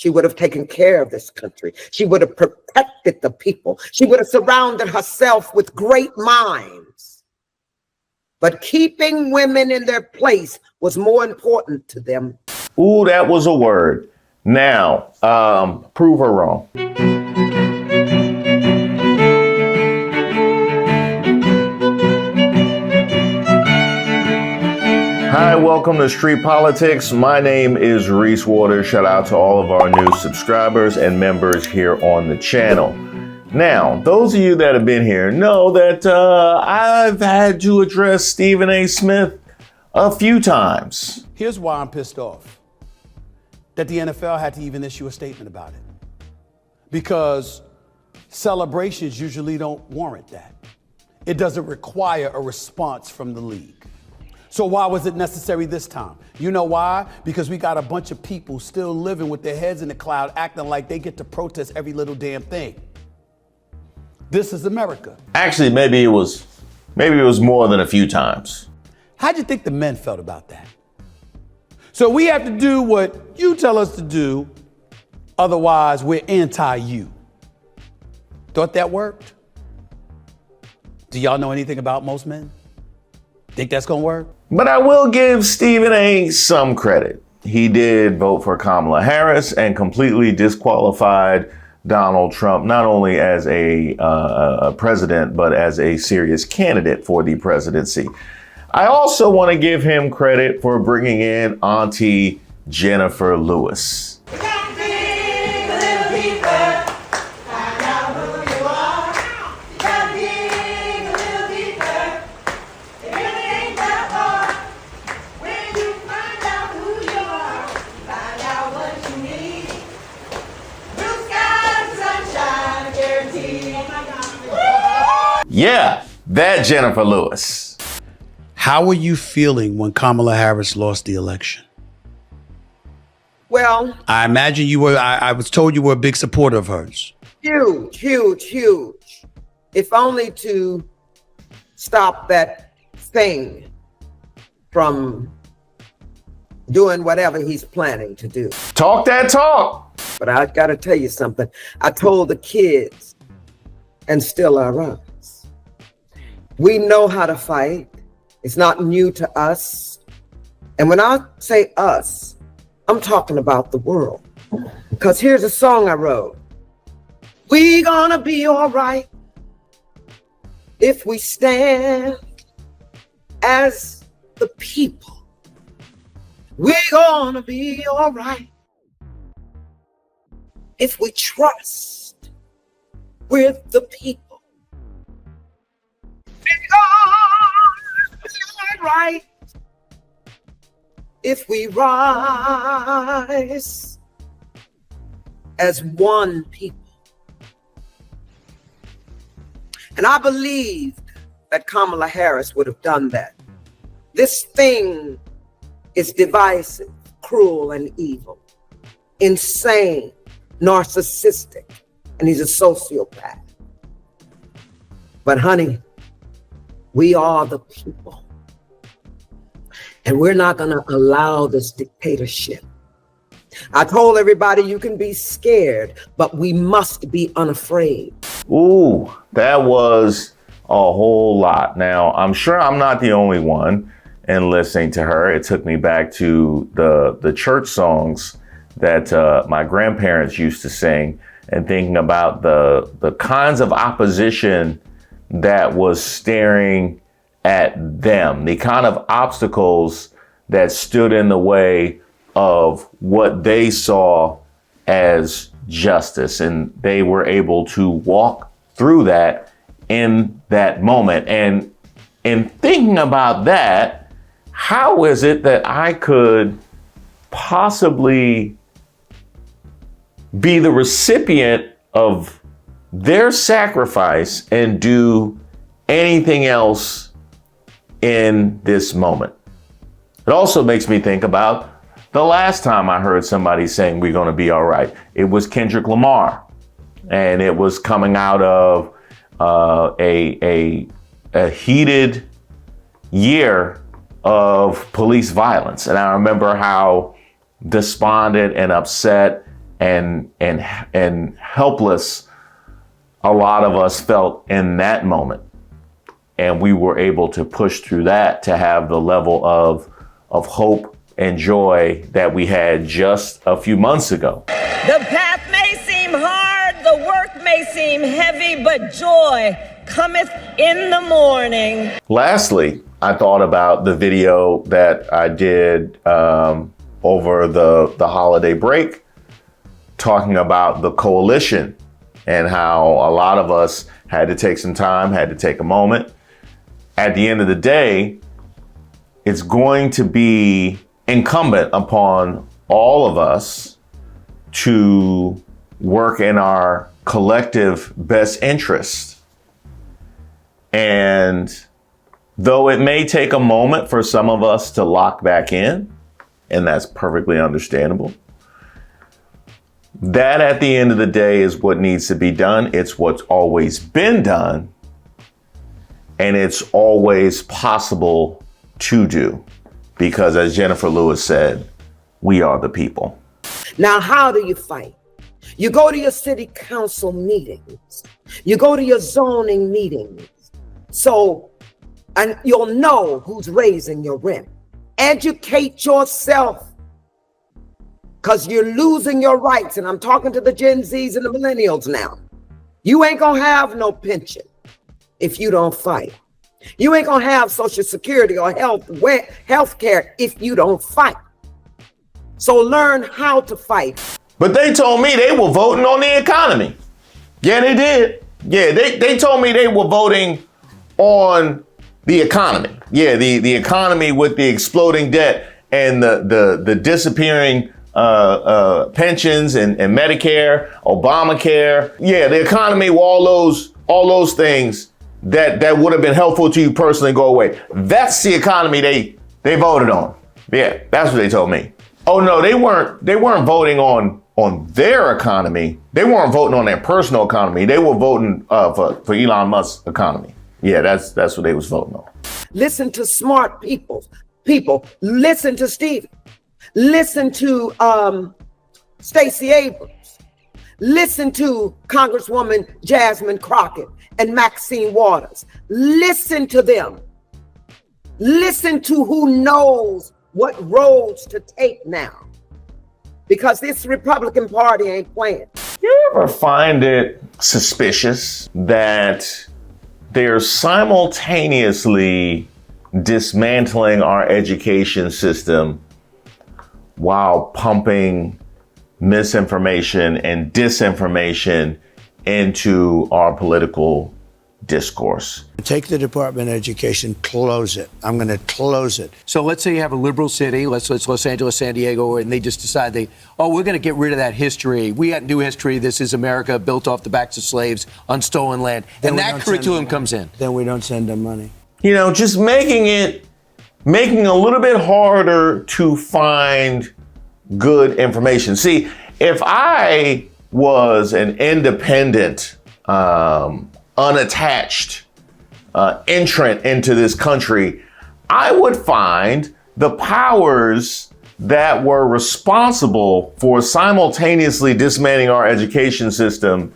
She would have taken care of this country. She would have protected the people. She would have surrounded herself with great minds. But keeping women in their place was more important to them. Ooh, that was a word. Now, prove her wrong. Hi, welcome to Street Politics. My name is Reese Waters. Shout out to all of our new subscribers and members here on the channel. Now, those of you that have been here know that I've had to address Stephen A. Smith a few times. Here's why I'm pissed off. That the NFL had to even issue a statement about it. Because celebrations usually don't warrant that. It doesn't require a response from the league. So why was it necessary this time? You know why? Because we got a bunch of people still living with their heads in the cloud, acting like they get to protest every little damn thing. This is America. Actually, maybe it was more than a few times. How'd you think the men felt about that? So we have to do what you tell us to do, otherwise we're anti-you. Thought that worked? Do y'all know anything about most men? Think that's gonna work? But I will give Stephen A. some credit. He did vote for Kamala Harris and completely disqualified Donald Trump, not only as a president, but as a serious candidate for the presidency. I also want to give him credit for bringing in Auntie Jenifer Lewis. Yeah, that Jenifer Lewis. How were you feeling when Kamala Harris lost the election? Well, I imagine you were, I was told you were a big supporter of hers. huge, huge, huge. If only to stop that thing from doing whatever he's planning to do. Talk that talk. But I got to tell you something. I told the kids, and still I rise. We know how to fight. It's not new to us. And when I say us, I'm talking about the world. Because here's a song I wrote. We gonna be all right if we stand as the people. We gonna be all right if we trust with the people. We gonna be all right if we rise as one people. And I believed that Kamala Harris would have done that. This thing is divisive, cruel, and evil, insane, narcissistic, and he's a sociopath. But honey, we are the people. And we're not going to allow this dictatorship. I told everybody you can be scared, but we must be unafraid. Ooh, that was a whole lot. Now, I'm sure I'm not the only one in listening to her. It took me back to the church songs that my grandparents used to sing and thinking about the kinds of opposition that was staring at them, the kind of obstacles that stood in the way of what they saw as justice. And they were able to walk through that in that moment. And in thinking about that, how is it that I could possibly be the recipient of their sacrifice and do anything else in this moment? It also makes me think about the last time I heard somebody saying we're going to be all right. It was Kendrick Lamar, and it was coming out of a heated year of police violence. And I remember how despondent and upset and helpless a lot of us felt in that moment. And we were able to push through that to have the level of hope and joy that we had just a few months ago. The path may seem hard, the work may seem heavy, but joy cometh in the morning. Lastly, I thought about the video that I did over the holiday break, talking about the coalition and how a lot of us had to take some time, had to take a moment. At the end of the day, it's going to be incumbent upon all of us to work in our collective best interest. And though it may take a moment for some of us to lock back in, and that's perfectly understandable, that at the end of the day is what needs to be done. It's what's always been done, and it's always possible to do. Because as Jenifer Lewis said, we are the people. Now, how do you fight? You go to your city council meetings. You go to your zoning meetings. And you'll know who's raising your rent. Educate yourself, because you're losing your rights. And I'm talking to the Gen Zs and the millennials now. You ain't gonna have no pension if you don't fight. You ain't gonna have Social Security or health care if you don't fight. So learn how to fight. But they told me they were voting on the economy. Yeah, they did. Yeah, they told me they were voting on the economy. Yeah, the economy with the exploding debt and the disappearing pensions and Medicare, Obamacare. Yeah, the economy with all those things that would have been helpful to you personally go away. That's the economy they voted on. Yeah, that's what they told me. Oh no, they weren't voting on their economy. They weren't voting on their personal economy. They were voting for Elon Musk's economy. Yeah, that's what they was voting on. Listen to smart people. Listen to Steve. Listen to Stacey Abrams. Listen to Congresswoman Jasmine Crockett and Maxine Waters. Listen to them. Listen to who knows what roads to take now. Because this Republican Party ain't playing. You ever find it suspicious that they're simultaneously dismantling our education system while pumping misinformation and disinformation into our political discourse? Take the Department of Education, close it. I'm going to close it. So let's say you have a liberal city, let's Los Angeles, San Diego, and they just decide we're going to get rid of that history. We got new history. This is America built off the backs of slaves on stolen land. Then and that curriculum comes in. Then we don't send them money. You know, just making it a little bit harder to find good information. See, if I was an independent, unattached entrant into this country, I would find the powers that were responsible for simultaneously dismantling our education system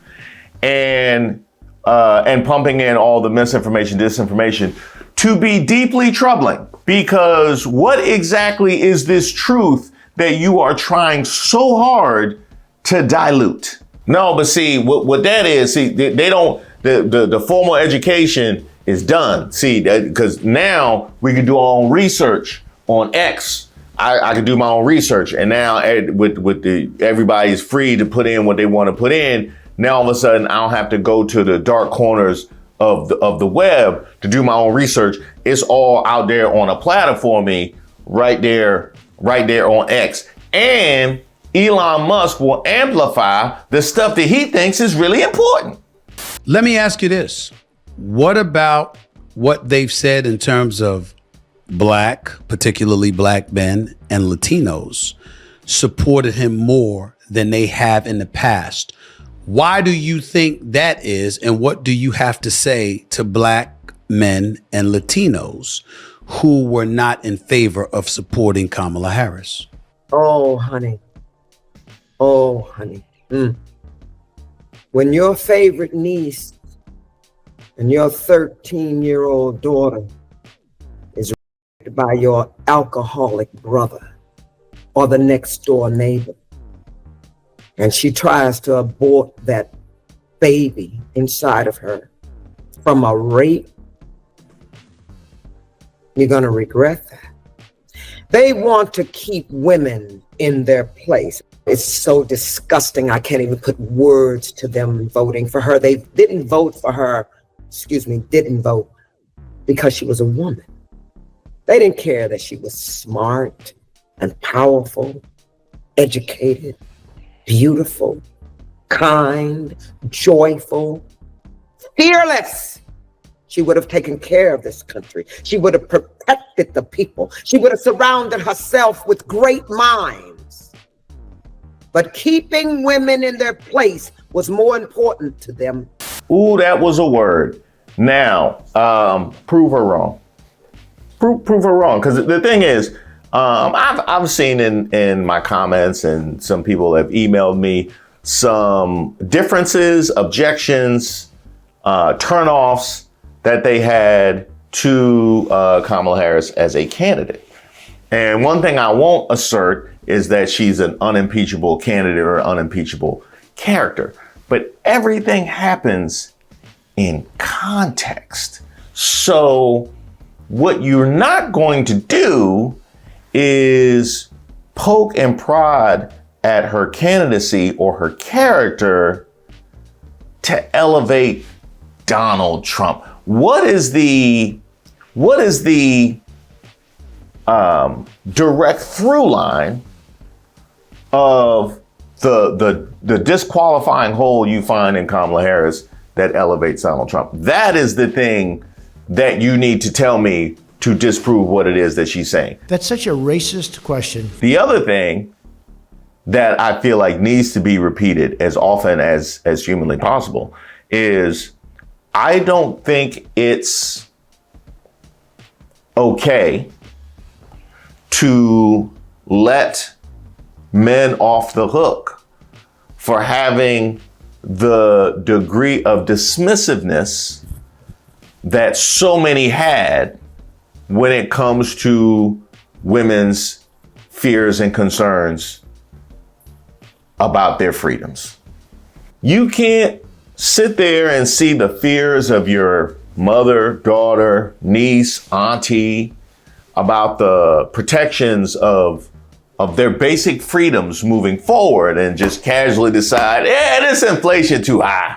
and pumping in all the misinformation, disinformation, to be deeply troubling. Because what exactly is this truth that you are trying so hard to dilute? No, but see, what that is, see, they don't, the formal education is done. See, because now we can do our own research on X. I can do my own research, and now everybody's free to put in what they want to put in. Now all of a sudden, I don't have to go to the dark corners of the web to do my own research. It's all out there on a platter for me, right there on X. And Elon Musk will amplify the stuff that he thinks is really important. Let me ask you this. What about what they've said in terms of particularly black men and Latinos supported him more than they have in the past? Why do you think that is? And what do you have to say to black men and Latinos who were not in favor of supporting Kamala Harris? Oh, honey. Oh, honey. When your favorite niece and your 13-year-old daughter is raped by your alcoholic brother or the next door neighbor, and she tries to abort that baby inside of her from a rape, you're going to regret that. They want to keep women in their place. It's so disgusting. I can't even put words to them voting for her. They didn't vote for her, didn't vote because she was a woman. They didn't care that she was smart and powerful, educated, beautiful, kind, joyful, fearless. She would have taken care of this country. She would have protected the people. She would have surrounded herself with great minds. But keeping women in their place was more important to them. Ooh, that was a word. Now, prove her wrong. Prove her wrong. Because the thing is, I've seen in my comments, and some people have emailed me, some differences, objections, turnoffs that they had to Kamala Harris as a candidate. And one thing I won't assert is that she's an unimpeachable candidate or unimpeachable character. But everything happens in context. So what you're not going to do is poke and prod at her candidacy or her character to elevate Donald Trump. What is the direct through line of the disqualifying hole you find in Kamala Harris that elevates Donald Trump? That is the thing that you need to tell me to disprove what it is that she's saying. That's such a racist question. The other thing that I feel like needs to be repeated as often as humanly possible is, I don't think it's okay to let men off the hook for having the degree of dismissiveness that so many had when it comes to women's fears and concerns about their freedoms. You can't sit there and see the fears of your mother, daughter, niece, auntie about the protections of their basic freedoms moving forward and just casually decide, yeah, this inflation too high.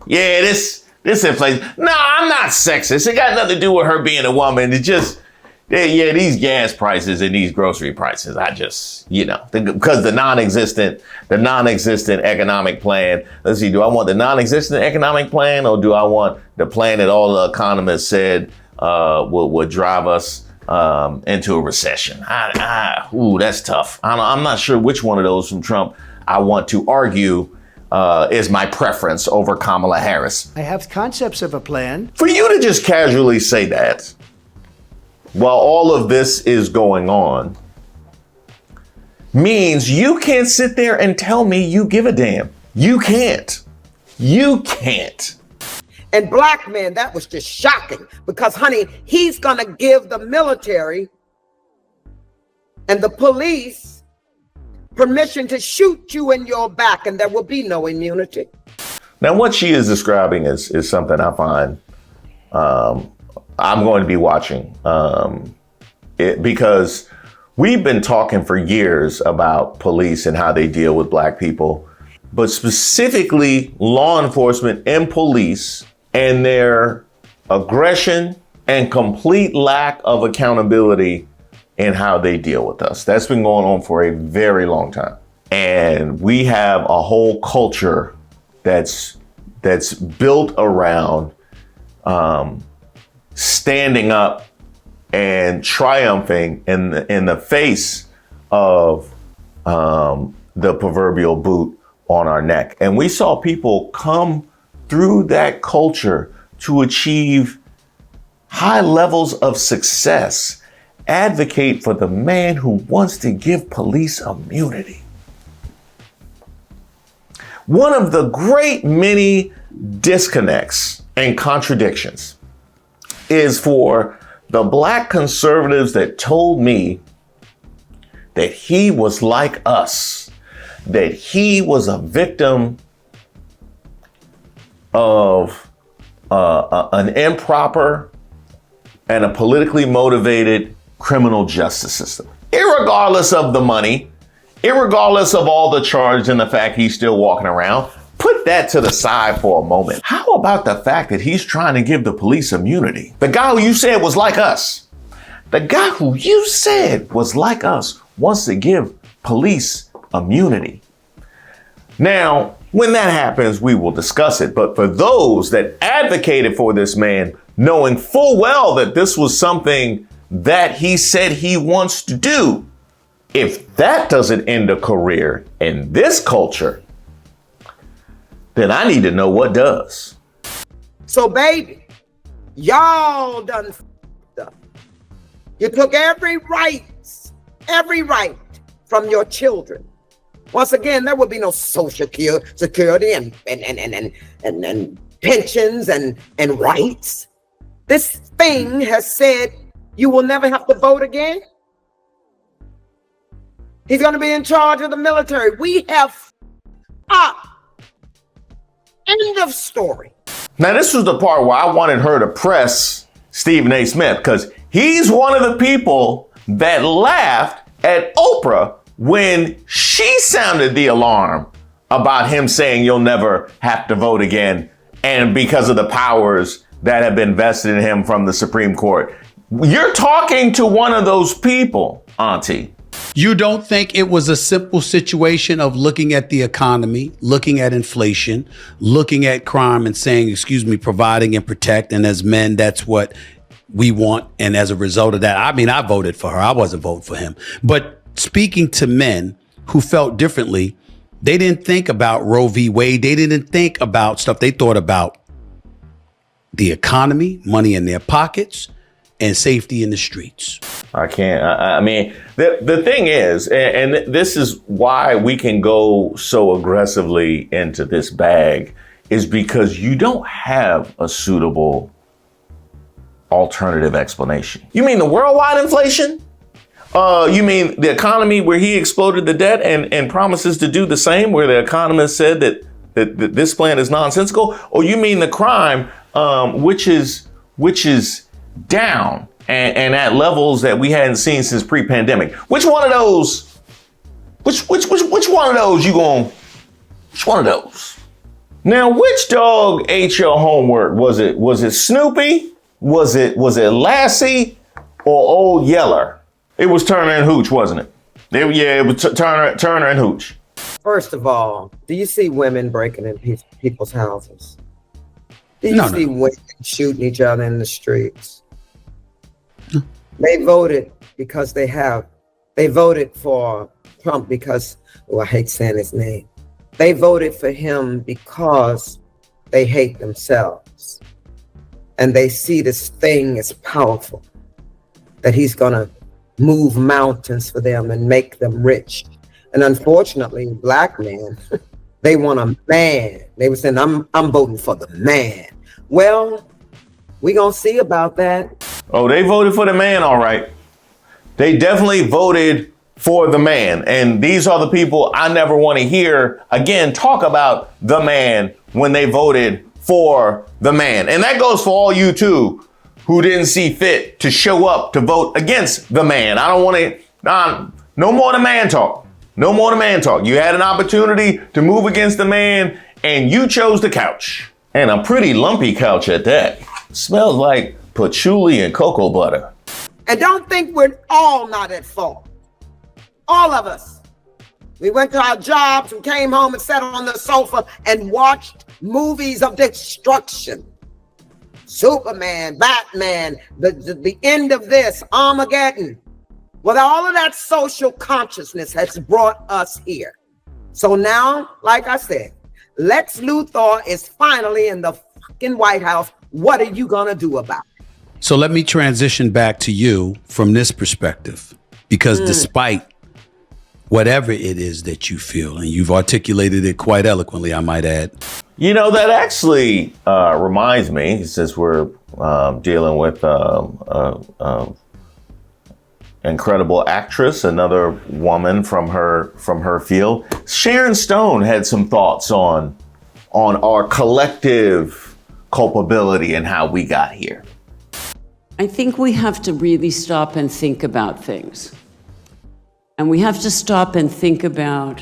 Yeah, this inflation. No, I'm not sexist. It got nothing to do with her being a woman. It just, yeah, these gas prices and these grocery prices, I just, because the non-existent economic plan. Let's see, do I want the non-existent economic plan, or do I want the plan that all the economists said would drive us into a recession? That's tough. I'm not sure which one of those from Trump I want to argue is my preference over Kamala Harris. I have concepts of a plan. For you to just casually say that while all of this is going on means you can't sit there and tell me you give a damn. You can't. You can't. And black men, that was just shocking, because, honey, he's going to give the military and the police permission to shoot you in your back, and there will be no immunity. Now, what she is describing is something I find I'm going to be watching because we've been talking for years about police and how they deal with black people, but specifically law enforcement and police and their aggression and complete lack of accountability in how they deal with us. That's been going on for a very long time. And we have a whole culture that's built around standing up and triumphing in the face of the proverbial boot on our neck. And we saw people come through that culture to achieve high levels of success, advocate for the man who wants to give police immunity. One of the great many disconnects and contradictions is for the black conservatives that told me that he was like us, that he was a victim of an improper and a politically motivated criminal justice system. Irregardless of the money, irregardless of all the charges and the fact he's still walking around, put that to the side for a moment. How about the fact that he's trying to give the police immunity? The guy who you said was like us, the guy who you said was like us wants to give police immunity. Now, when that happens, we will discuss it. But for those that advocated for this man, knowing full well that this was something that he said he wants to do, if that doesn't end a career in this culture, then I need to know what does. So, baby, y'all done f***ed up. You took every right from your children. Once again, there will be no social security and pensions and rights. This thing has said you will never have to vote again. He's going to be in charge of the military. We have up. End of story. Now, this was the part where I wanted her to press Stephen A. Smith, because he's one of the people that laughed at Oprah when she sounded the alarm about him saying you'll never have to vote again, and because of the powers that have been vested in him from the Supreme Court. You're talking to one of those people, Auntie. You don't think it was a simple situation of looking at the economy, looking at inflation, looking at crime and saying, excuse me, providing and protect. And as men, that's what we want. And as a result of that, I mean, I voted for her. I wasn't voting for him. But speaking to men who felt differently, they didn't think about Roe v. Wade. They didn't think about stuff. They thought about the economy, money in their pockets, and safety in the streets. I can't. I mean, the thing is, and this is why we can go so aggressively into this bag, is because you don't have a suitable alternative explanation. You mean the worldwide inflation? You mean the economy where he exploded the debt and promises to do the same, where the economist said that this plan is nonsensical? Or you mean the crime, which is down and at levels that we hadn't seen since pre-pandemic? Which one of those? Which one of those you going? Which one of those? Now, which dog ate your homework? Was it Snoopy? Was it Lassie or Old Yeller? It was Turner and Hooch, wasn't it? It was Turner and Hooch. First of all, do you see women breaking in people's houses? Do you see women shooting each other in the streets? No. They voted because they voted for Trump because, I hate saying his name. They voted for him because they hate themselves. And they see this thing as powerful, that he's going to move mountains for them and make them rich. And unfortunately, black men, they want a man. They were saying, I'm voting for the man. Well, we gonna see about that. Oh, they voted for the man, all right. They definitely voted for the man. And these are the people I never want to hear again talk about the man when they voted for the man. And that goes for all you too, who didn't see fit to show up to vote against the man. I don't want to, no more the man talk. No more the man talk. You had an opportunity to move against the man and you chose the couch. And a pretty lumpy couch at that. Smells like patchouli and cocoa butter. And don't think we're all not at fault. All of us. We went to our jobs and came home and sat on the sofa and watched movies of destruction. Superman, Batman, the end of this, Armageddon. Well, all of that social consciousness has brought us here. So now, like I said, Lex Luthor is finally in the fucking White House. What are you gonna do about it? So let me transition back to you from this perspective, because despite whatever it is that you feel. And you've articulated it quite eloquently, I might add. You know, that actually reminds me, since we're dealing with incredible actress, another woman from her field. Sharon Stone had some thoughts on our collective culpability and how we got here. I think we have to really stop and think about things. And we have to stop and think about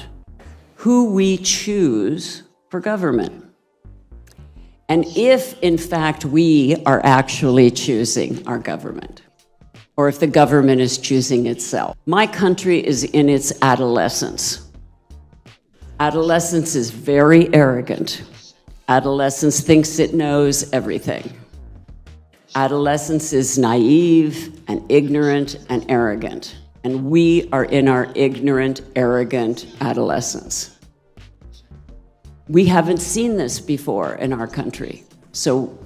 who we choose for government. And if, in fact, we are actually choosing our government, or if the government is choosing itself. My country is in its adolescence. Adolescence is very arrogant. Adolescence thinks it knows everything. Adolescence is naive and ignorant and arrogant. And we are in our ignorant, arrogant adolescence. We haven't seen this before in our country. So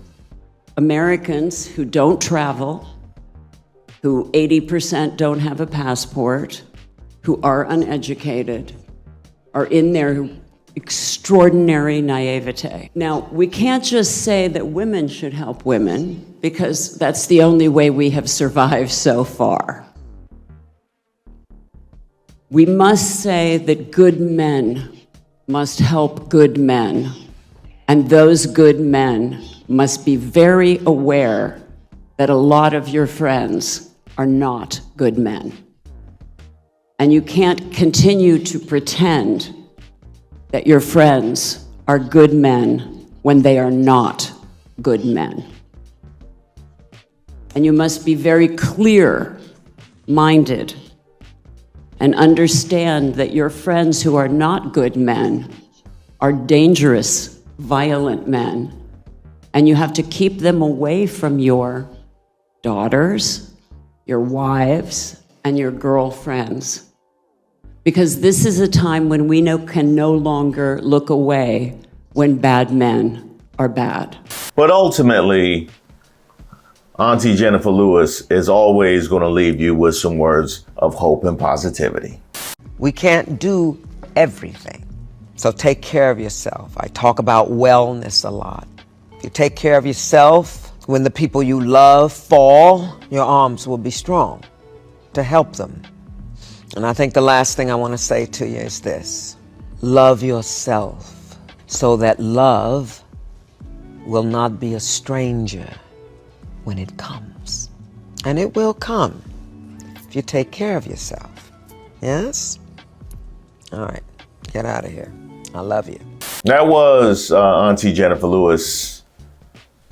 Americans who don't travel, who 80% don't have a passport, who are uneducated, are in their extraordinary naivete. Now, we can't just say that women should help women, because that's the only way we have survived so far. We must say that good men must help good men, and those good men must be very aware that a lot of your friends are not good men. And you can't continue to pretend that your friends are good men when they are not good men. And you must be very clear-minded and understand that your friends who are not good men are dangerous, violent men. And you have to keep them away from your daughters, your wives, and your girlfriends. Because this is a time when we can no longer look away when bad men are bad. But ultimately, Auntie Jenifer Lewis is always going to leave you with some words of hope and positivity. We can't do everything, so take care of yourself. I talk about wellness a lot. If you take care of yourself, when the people you love fall, your arms will be strong to help them. And I think the last thing I want to say to you is this: love yourself so that love will not be a stranger when it comes. And it will come if you take care of yourself. Yes? All right, get out of here. I love you. That was Auntie Jenifer Lewis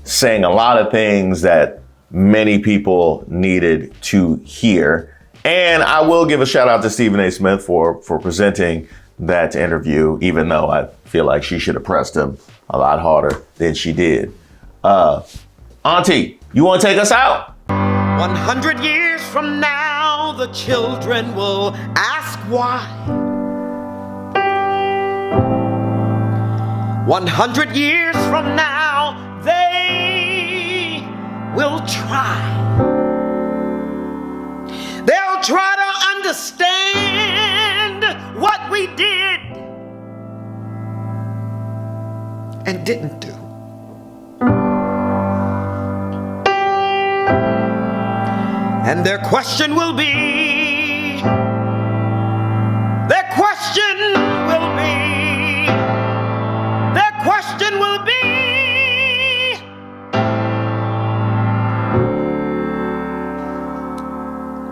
saying a lot of things that many people needed to hear. And I will give a shout out to Stephen A. Smith for presenting that interview, even though I feel like she should have pressed him a lot harder than she did. Auntie, you want to take us out? 100 years from now, the children will ask why. 100 years from now, they will try. They'll try to understand what we did and didn't do. And their question will be, their question will be,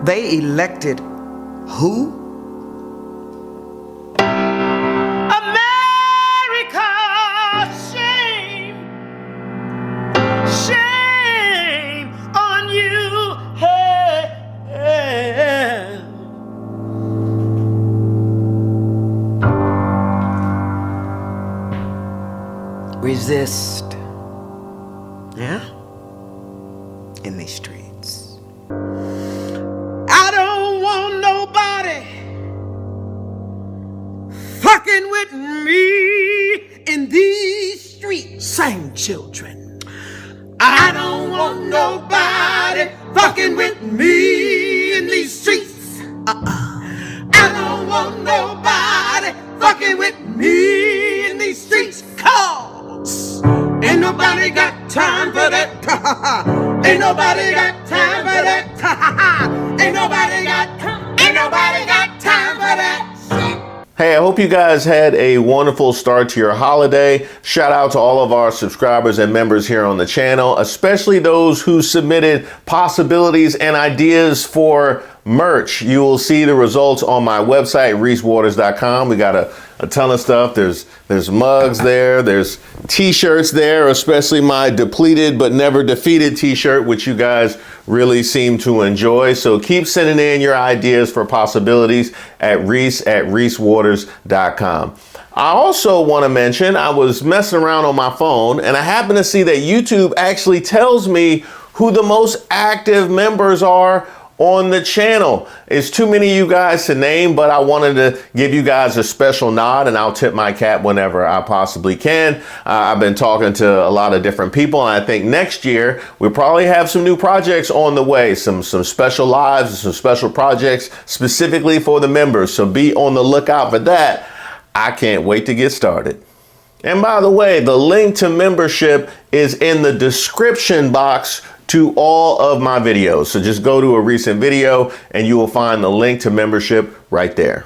they elected who? America, shame, shame on you. Hey, hey. Resist, yeah, in these streets. I don't want nobody fucking with me in these streets. Sing, children. I don't want nobody fucking with me in these streets. I don't want nobody nobody got time for that. Ain't nobody got time for that. Ain't nobody got time for that. Hey, I hope you guys had a wonderful start to your holiday. Shout out to all of our subscribers and members here on the channel, especially those who submitted possibilities and ideas for merch. You will see the results on my website, reesewaters.com. We got a ton of stuff. There's mugs there. There's t-shirts there, especially my depleted but never defeated t-shirt, which you guys really seem to enjoy. So keep sending in your ideas for possibilities at reesewaters.com. I also want to mention, I was messing around on my phone and I happened to see that YouTube actually tells me who the most active members are on the channel. It's too many of you guys to name, but I wanted to give you guys a special nod, and I'll tip my cap whenever I possibly can. I've been talking to a lot of different people, and I think next year we'll probably have some new projects on the way, some special lives and some special projects specifically for the members. So be on the lookout for that. I can't wait to get started. And by the way, the link to membership is in the description box to all of my videos. So just go to a recent video and you will find the link to membership right there.